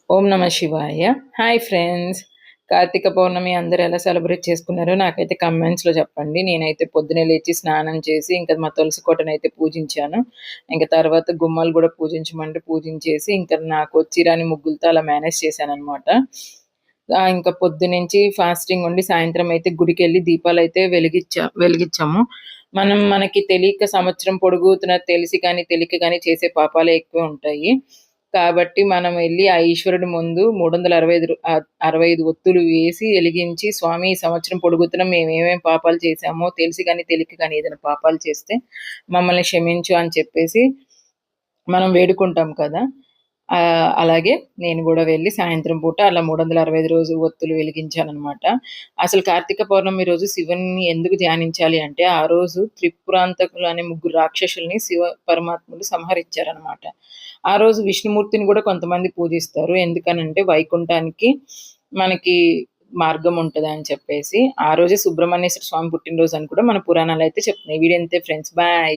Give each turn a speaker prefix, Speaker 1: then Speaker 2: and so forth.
Speaker 1: ఓం నమ శివాయ. Hi friends. Karthika పౌర్ణమి అందరూ ఎలా సెలబ్రేట్ చేసుకున్నారో నాకైతే కమెంట్స్‌లో చెప్పండి. నేనైతే పొద్దున్నే లేచి స్నానం చేసి ఇంకా మా తులసి కోటనైతే పూజించాను. ఇంక తర్వాత గుమ్మాలు గూడా పూజించమంటే పూజించేసి ఇంకా నాకొచ్చి రాని ముగ్గులతో అలా మేనేజ్ చేశాననమాట. ఇంకా పొద్దునుంచి ఫాస్టింగ్ ఉండి సాయంత్రం అయితే గుడికెళ్ళి దీపాలైతే వెలిగిచ్చాము. మనకి తెలియక సంవత్సరం పొడుగుతున్న తెలిసి కానీ, తెలియక గాని చేసే పాపాలే ఎక్కువ ఉంటాయి. కాబట్టి మనం వెళ్లి ఆ ఈశ్వరుడి ముందు 65 ఒత్తులు వేసి ఎలిగించి, స్వామి ఈ సంవత్సరం పొడుగుతున్న మేమేమేం పాపాలు చేశామో తెలిసి గాని, తెలియక గాని ఏదైనా పాపాలు చేస్తే మమ్మల్ని క్షమించు అని చెప్పేసి మనం వేడుకుంటాం కదా! అలాగే నేను గూడా వెళ్లి సాయంత్రం పూట అలా 365 రోజు ఒత్తులు వెలిగించాననమాట. అసలు కార్తీక పౌర్ణమి రోజు శివుడిని ఎందుకు ధ్యానించాలి అంటే, ఆ రోజు త్రిపురాంతకులు అనే ముగ్గురు రాక్షసుల్ని శివ పరమాత్ముడు సంహరించారనమాట. ఆ రోజు విష్ణుమూర్తిని గూడా కొంతమంది పూజిస్తారు. ఎందుకనంటే వైకుంఠానికి మనకి మార్గం ఉంటదని చెప్పేసి. ఆ రోజే సుబ్రహ్మణ్యేశ్వర స్వామి పుట్టినరోజు అని కూడా మన పురాణాలైతే చెప్తున్నాయి. ఈ వీడియో ఇంతే ఫ్రెండ్స్. బాయ్.